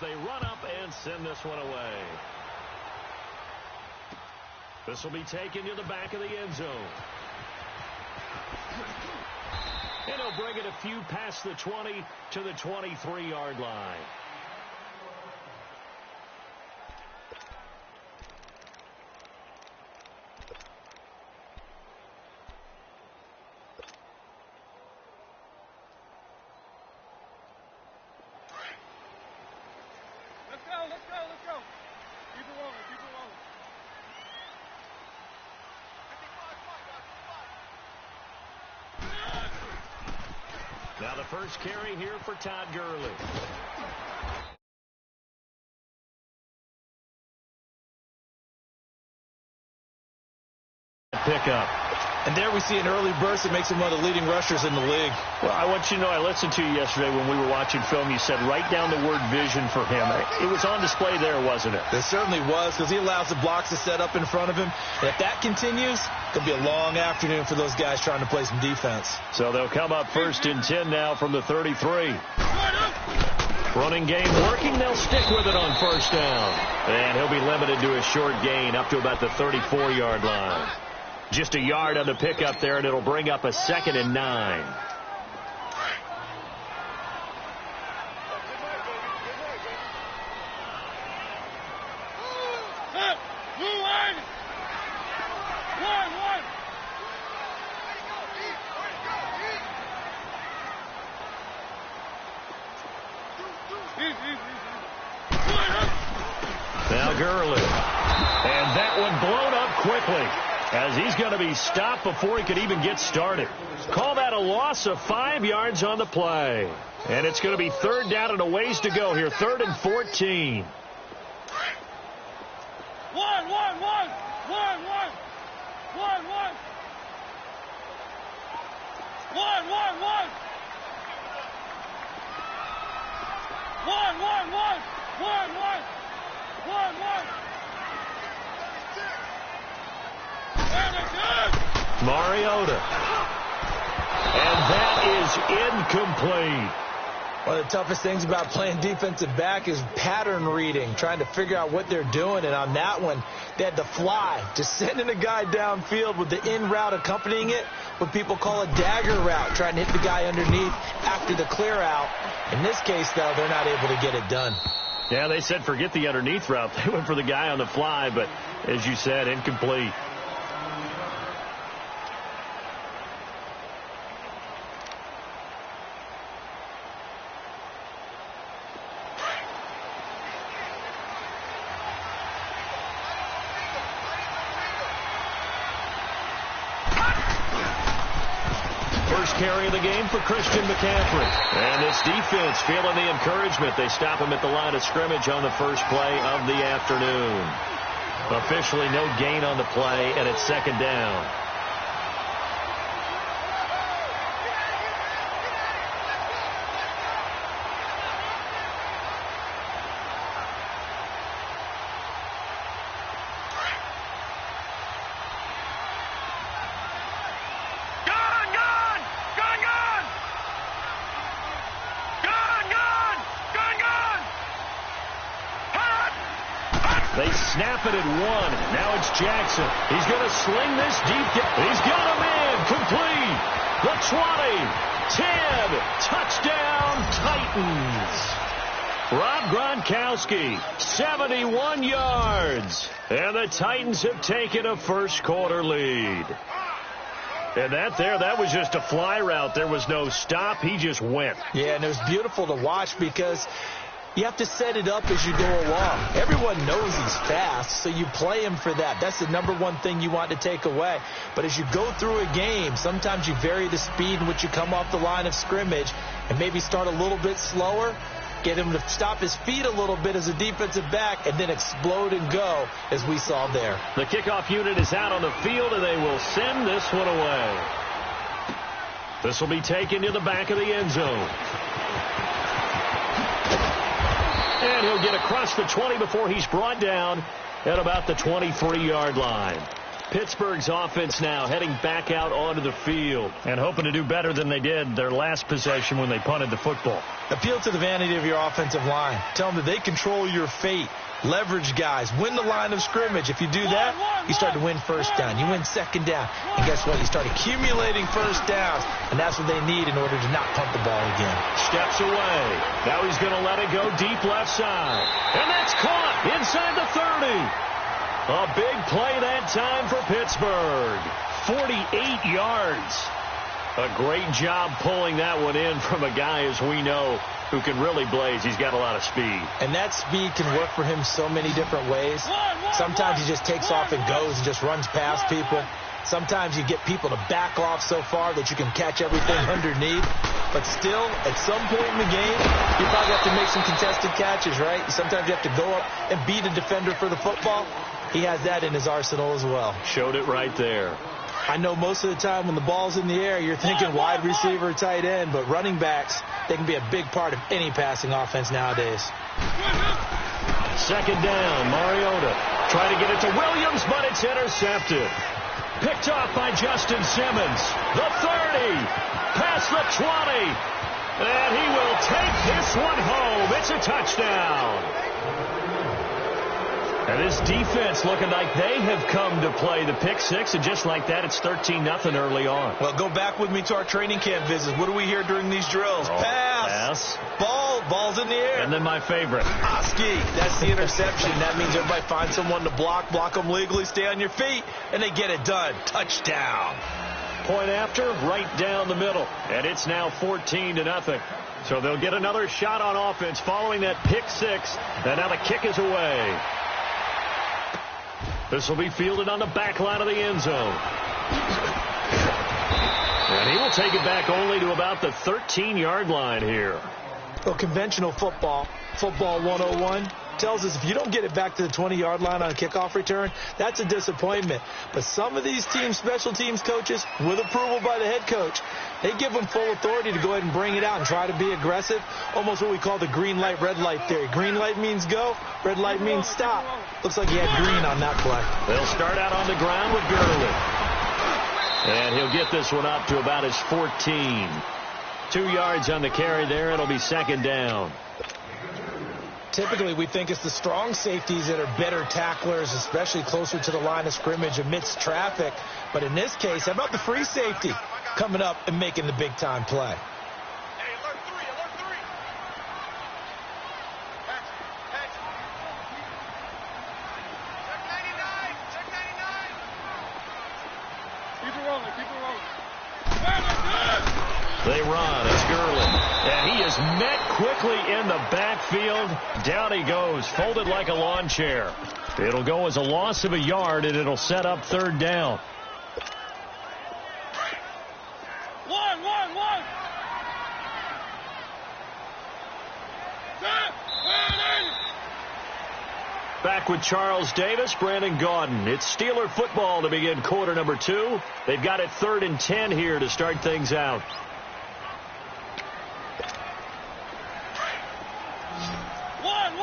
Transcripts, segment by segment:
they run up and send this one away. This will be taken to the back of the end zone. And he'll bring it a few past the 20 to the 23-yard line. Let's go. Keep it rolling, Now the first carry here for Todd Gurley. Pickup. And there we see an early burst that makes him one of the leading rushers in the league. Well, I want you to know, I listened to you yesterday when we were watching film. You said write down the word vision for him. It was on display there, wasn't it? It certainly was, because he allows the blocks to set up in front of him. And if that continues, it could be a long afternoon for those guys trying to play some defense. So they'll come up 1st and 10 now from the 33. Running game working. They'll stick with it on 1st down. And he'll be limited to a short gain up to about the 34-yard line. Just a yard on the pickup there, and it'll bring up a 2nd and 9. Now Gurley. And that one blown up quickly, as he's going to be stopped before he could even get started. Call that a loss of 5 yards on the play. And it's going to be 3rd down and a ways to go here. 3rd and 14. Mariota. And that is incomplete. One of the toughest things about playing defensive back is pattern reading, trying to figure out what they're doing. And on that one, they had to fly, just sending a guy downfield with the in route accompanying it, what people call a dagger route, trying to hit the guy underneath after the clear out. In this case, though, they're not able to get it done. Yeah, they said forget the underneath route. They went for the guy on the fly, but as you said, incomplete. First carry of the game for Christian McCaffrey. And this defense feeling the encouragement. They stop him at the line of scrimmage on the first play of the afternoon. Officially no gain on the play, and it's 2nd down. They snap it at 1. Now it's Jackson. He's going to sling this deep. He's got him in. Complete. The 20. 10. Touchdown, Titans. Rob Gronkowski, 71 yards. And the Titans have taken a first-quarter lead. And that was just a fly route. There was no stop. He just went. Yeah, and it was beautiful to watch because you have to set it up as you go along. Everyone knows he's fast, so you play him for that. That's the number one thing you want to take away. But as you go through a game, sometimes you vary the speed in which you come off the line of scrimmage and maybe start a little bit slower, get him to stop his feet a little bit as a defensive back, and then explode and go, as we saw there. The kickoff unit is out on the field, and they will send this one away. This will be taken to the back of the end zone. And he'll get across the 20 before he's brought down at about the 23-yard line. Pittsburgh's offense now heading back out onto the field and hoping to do better than they did their last possession when they punted the football. Appeal to the vanity of your offensive line. Tell them that they control your fate. Leverage guys. Win the line of scrimmage. If you do that, you start to win first down. You win second down. And guess what? You start accumulating first downs. And that's what they need in order to not punt the ball again. Steps away. Now he's going to let it go deep left side. And that's caught inside the 30. A big play that time for Pittsburgh. 48 yards. A great job pulling that one in from a guy, as we know, who can really blaze. He's got a lot of speed. And that speed can work for him so many different ways. Sometimes he just takes off and goes and just runs past people. Sometimes you get people to back off so far that you can catch everything underneath. But still, at some point in the game, you probably have to make some contested catches, right? Sometimes you have to go up and beat a defender for the football. He has that in his arsenal as well. Showed it right there. I know most of the time when the ball's in the air, you're thinking wide receiver, tight end, but running backs, they can be a big part of any passing offense nowadays. Second down, Mariota. Trying to get it to Williams, but it's intercepted. Picked off by Justin Simmons. The 30, past the 20, and he will take this one home. It's a touchdown. And this defense looking like they have come to play the pick six, and just like that, it's 13-0 early on. Well, go back with me to our training camp visits. What do we hear during these drills? Pass. Ball's in the air. And then my favorite. Oski. That's the interception. That means everybody finds someone to block them legally, stay on your feet, and they get it done. Touchdown. Point after, right down the middle. And it's now 14-0. So they'll get another shot on offense following that pick six. And now the kick is away. This will be fielded on the back line of the end zone. And he will take it back only to about the 13-yard line here. Well, conventional football 101, tells us if you don't get it back to the 20-yard line on a kickoff return, that's a disappointment. But some of these teams, special teams coaches, with approval by the head coach, they give them full authority to go ahead and bring it out and try to be aggressive, almost what we call the green light, red light theory. Green light means go, red light means stop. Looks like he had green on that play. They'll start out on the ground with Gurley. And he'll get this one up to about his 14. 2 yards on the carry there. It'll be second down. Typically, we think it's the strong safeties that are better tacklers, especially closer to the line of scrimmage amidst traffic. But in this case, how about the free safety coming up and making the big-time play? Hey, alert 3, alert 3. Check 99, check 99. Keep it rolling, keep it rolling. They run. It's Gurley. And he is met quickly in the backfield. Down he goes, folded like a lawn chair. It'll go as a loss of a yard, and it'll set up third down. One. Back with Charles Davis, Brandon Gaudin. It's Steeler football to begin quarter number 2. They've got it 3rd and 10 here to start things out. One.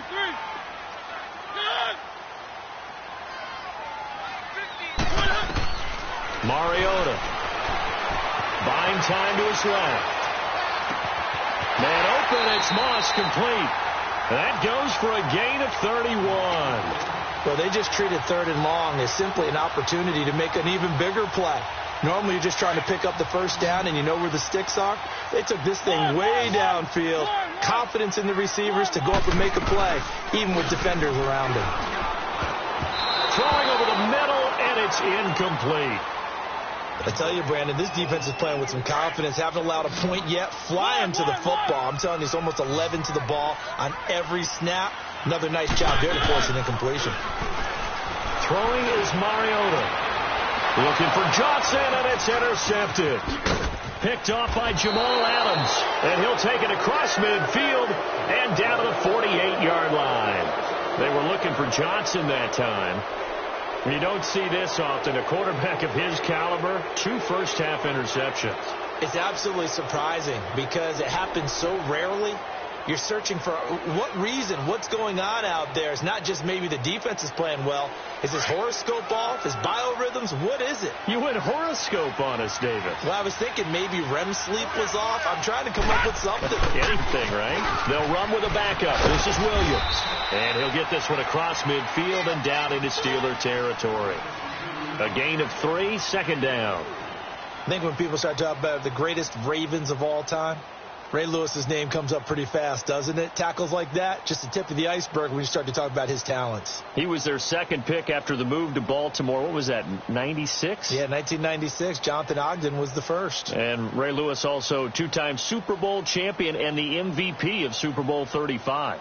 3. Mariota. Buying time to his left. Man open, it's Moss, complete. That goes for a gain of 31. Well, they just treated 3rd and long as simply an opportunity to make an even bigger play. Normally, you're just trying to pick up the first down and you know where the sticks are. They took this thing way downfield. Confidence in the receivers to go up and make a play, even with defenders around him. Throwing over the middle, and it's incomplete. I tell you, Brandon, this defense is playing with some confidence. Haven't allowed a point yet. Flying to the football. I'm telling you, it's almost 11 to the ball on every snap. Another nice job there to force an incompletion. Throwing is Mariota. Looking for Johnson, and it's intercepted. Picked off by Jamal Adams. And he'll take it across midfield and down to the 48-yard line. They were looking for Johnson that time. You don't see this often. A quarterback of his caliber, 2 first-half interceptions. It's absolutely surprising because it happens so rarely. You're searching for what reason, what's going on out there. It's not just maybe the defense is playing well. Is his horoscope off? His biorhythms? What is it? You went horoscope on us, David. Well, I was thinking maybe REM sleep was off. I'm trying to come up with something. Anything, right? They'll run with a backup. This is Williams. And he'll get this one across midfield and down into Steeler territory. A gain of 3, second down. I think when people start talking about the greatest Ravens of all time, Ray Lewis's name comes up pretty fast, doesn't it? Tackles like that, just the tip of the iceberg when you start to talk about his talents. He was their second pick after the move to Baltimore. What was that, 96? Yeah, 1996. Jonathan Ogden was the first. And Ray Lewis also 2-time Super Bowl champion and the MVP of Super Bowl 35.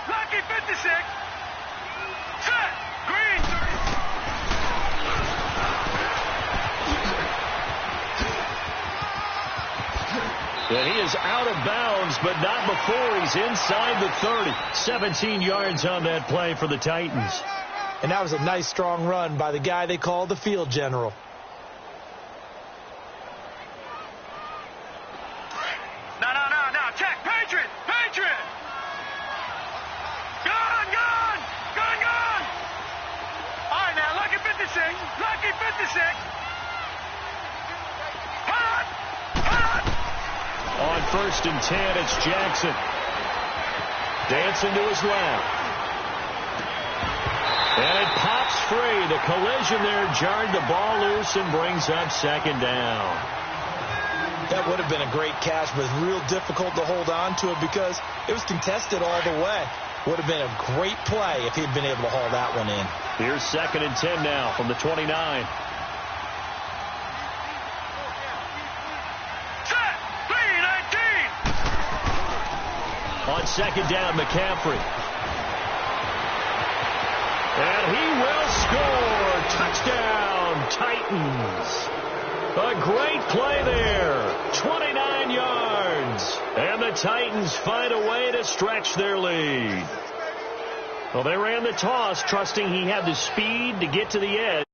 Lucky 56. Set. Green. And he is out of bounds, but not before he's inside the 30. 17 yards on that play for the Titans. And that was a nice, strong run by the guy they call the field general. No. Check. Patriot. Gun. All right, now, Lucky 56. Hot. On 1st and 10, it's Jackson. Dancing to his left. And it pops free. The collision there jarred the ball loose and brings up second down. That would have been a great catch, but it's real difficult to hold on to it because it was contested all the way. Would have been a great play if he'd been able to haul that one in. Here's 2nd and 10 now from the 29. Set. 3-19. On 2nd down, McCaffrey. And he will score. Touchdown, Titans. A great play there. 29 yards. And the Titans find a way to stretch their lead. Well, they ran the toss, trusting he had the speed to get to the edge.